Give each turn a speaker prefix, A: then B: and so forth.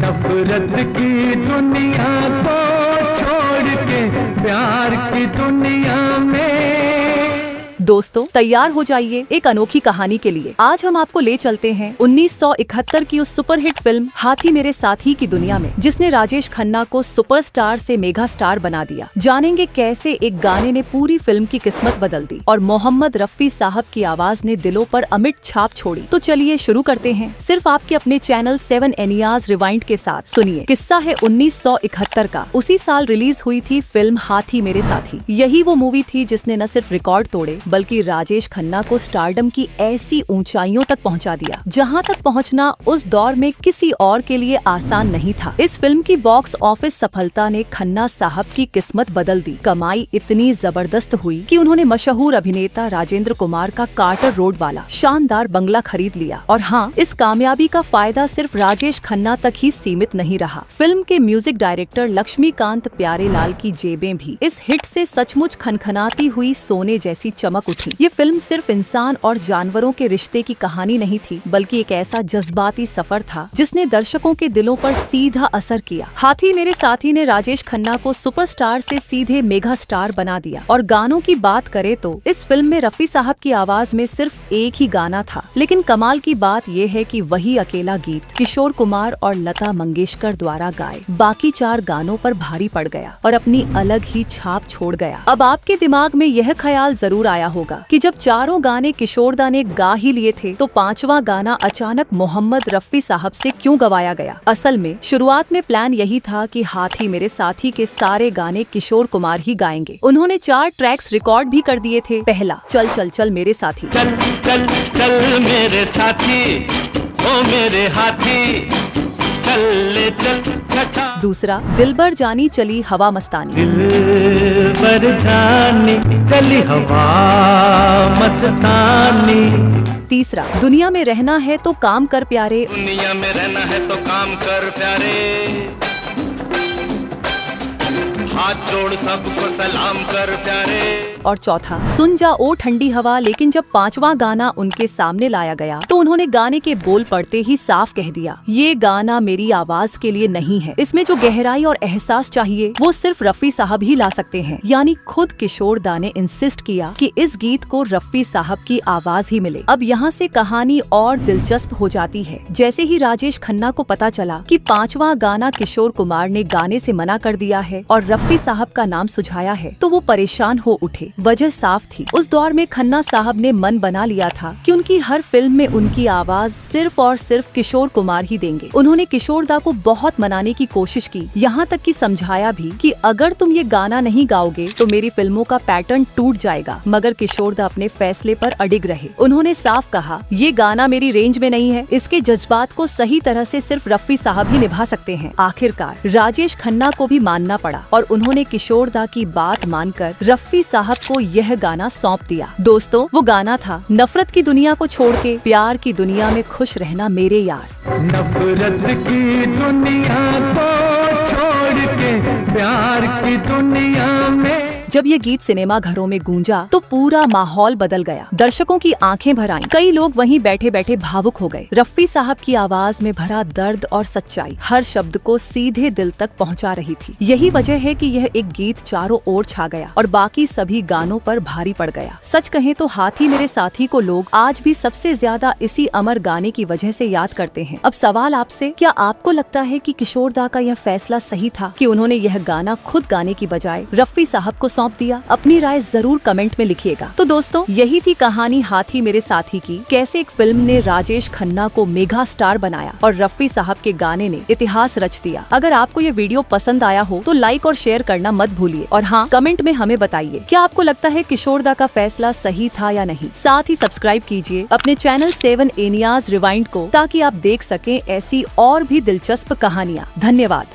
A: नफरत की दुनिया को छोड़ के प्यार की दुनिया में।
B: दोस्तों तैयार हो जाइए एक अनोखी कहानी के लिए। आज हम आपको ले चलते हैं 1971 की उस सुपरहिट फिल्म हाथी मेरे साथी की दुनिया में, जिसने राजेश खन्ना को सुपरस्टार से मेगा स्टार बना दिया। जानेंगे कैसे एक गाने ने पूरी फिल्म की किस्मत बदल दी और मोहम्मद रफी साहब की आवाज ने दिलों पर अमिट छाप छोड़ी। तो चलिए शुरू करते हैं, सिर्फ आपके अपने चैनल 7 एनियाज रिवाइंड के साथ। सुनिए, किस्सा है 1971 का। उसी साल रिलीज हुई थी फिल्म हाथी मेरे साथी। यही वो मूवी थी जिसने न सिर्फ रिकॉर्ड तोड़े बल्कि राजेश खन्ना को स्टारडम की ऐसी ऊंचाइयों तक पहुंचा दिया जहां तक पहुंचना उस दौर में किसी और के लिए आसान नहीं था। इस फिल्म की बॉक्स ऑफिस सफलता ने खन्ना साहब की किस्मत बदल दी। कमाई इतनी जबरदस्त हुई कि उन्होंने मशहूर अभिनेता राजेंद्र कुमार का कार्टर रोड वाला शानदार बंगला खरीद लिया। और हाँ, इस कामयाबी का फायदा सिर्फ राजेश खन्ना तक ही सीमित नहीं रहा। फिल्म के म्यूजिक डायरेक्टर लक्ष्मीकांत प्यारेलाल की जेबें भी इस हिट से सचमुच खनखनाती हुई सोने जैसी चमक उठी। ये फिल्म सिर्फ इंसान और जानवरों के रिश्ते की कहानी नहीं थी, बल्कि एक ऐसा जज्बाती सफर था जिसने दर्शकों के दिलों पर सीधा असर किया। हाथी मेरे साथी ने राजेश खन्ना को सुपरस्टार से सीधे मेगा स्टार बना दिया। और गानों की बात करें तो इस फिल्म में रफी साहब की आवाज में सिर्फ एक ही गाना था, लेकिन कमाल की बात यह है कि वही अकेला गीत किशोर कुमार और लता मंगेशकर द्वारा गाए बाकी 4 गानों पर भारी पड़ गया और अपनी अलग ही छाप छोड़ गया। अब आपके दिमाग में यह ख्याल जरूर आया होगा कि जब चारों गाने किशोरदा ने गा ही लिए थे तो 5वां गाना अचानक मोहम्मद रफी साहब से क्यों गवाया गया। असल में शुरुआत में प्लान यही था कि हाथी मेरे साथी के सारे गाने किशोर कुमार ही गाएंगे। उन्होंने 4 ट्रैक्स रिकॉर्ड भी कर दिए थे। पहला, चल चल चल मेरे साथी,
A: चल चल चल मेरे साथी, ओ मेरे हाथी, चल ले चल कटा।
B: दूसरा, दिलबर जानी चली हवा मस्तानी,
A: दिलबर जानी चली हवा मस्तानी।
B: तीसरा, दुनिया में रहना है तो काम कर प्यारे,
A: दुनिया में रहना है तो काम कर प्यारे, हाथ जोड़ सबको सलाम कर प्यारे।
B: और चौथा, सुन जा ओ ठंडी हवा। लेकिन जब 5वां गाना उनके सामने लाया गया तो उन्होंने गाने के बोल पढ़ते ही साफ कह दिया, ये गाना मेरी आवाज के लिए नहीं है। इसमें जो गहराई और एहसास चाहिए वो सिर्फ रफी साहब ही ला सकते हैं। यानी खुद किशोरदा ने इंसिस्ट किया कि इस गीत को रफी साहब की आवाज ही मिले। अब यहाँ से कहानी और दिलचस्प हो जाती है। जैसे ही राजेश खन्ना को पता चला कि 5वां गाना किशोर कुमार ने गाने से मना कर दिया है और रफी साहब का नाम सुझाया है तो वो परेशान हो उठे। वजह साफ थी, उस दौर में खन्ना साहब ने मन बना लिया था कि उनकी हर फिल्म में उनकी आवाज सिर्फ और सिर्फ किशोर कुमार ही देंगे। उन्होंने किशोरदा को बहुत मनाने की कोशिश की, यहाँ तक कि समझाया भी कि अगर तुम ये गाना नहीं गाओगे तो मेरी फिल्मों का पैटर्न टूट जाएगा। मगर किशोरदा अपने फैसले पर अडिग रहे। उन्होंने साफ कहा, ये गाना मेरी रेंज में नहीं है, इसके जज्बात को सही तरह से सिर्फ रफी साहब ही निभा सकते हैं। आखिरकार राजेश खन्ना को भी मानना पड़ा और उन्होंने किशोरदा की बात मानकर रफी साहब को यह गाना सौंप दिया। दोस्तों, वो गाना था, नफरत की दुनिया को छोड़ के प्यार की दुनिया में खुश रहना मेरे यार।
A: नफरत की दुनिया को छोड़ के प्यार की दुनिया में।
B: जब ये गीत सिनेमा घरों में गूंजा तो पूरा माहौल बदल गया। दर्शकों की आंखें भर आईं। कई लोग वहीं बैठे बैठे भावुक हो गए। रफी साहब की आवाज में भरा दर्द और सच्चाई हर शब्द को सीधे दिल तक पहुंचा रही थी। यही वजह है कि यह एक गीत चारों ओर छा गया और बाकी सभी गानों पर भारी पड़ गया। सच कहें तो हाथी मेरे साथी को लोग आज भी सबसे ज्यादा इसी अमर गाने की वजह से याद करते हैं। अब सवाल आपसे, क्या आपको लगता है कि किशोरदा का यह फैसला सही था कि उन्होंने यह गाना खुद गाने की बजाय रफी साहब को सौंप दिया? अपनी राय जरूर कमेंट में लिखिएगा। तो दोस्तों, यही थी कहानी हाथी मेरे साथी की। कैसे एक फिल्म ने राजेश खन्ना को मेगा स्टार बनाया और रफी साहब के गाने ने इतिहास रच दिया। अगर आपको ये वीडियो पसंद आया हो तो लाइक और शेयर करना मत भूलिए। और हाँ, कमेंट में हमें बताइए, क्या आपको लगता है किशोरदा का फैसला सही था या नहीं। साथ ही सब्सक्राइब कीजिए अपने चैनल 7 एनियाज रिवाइंड को, ताकि आप देख सकें ऐसी और भी दिलचस्प कहानियाँ। धन्यवाद।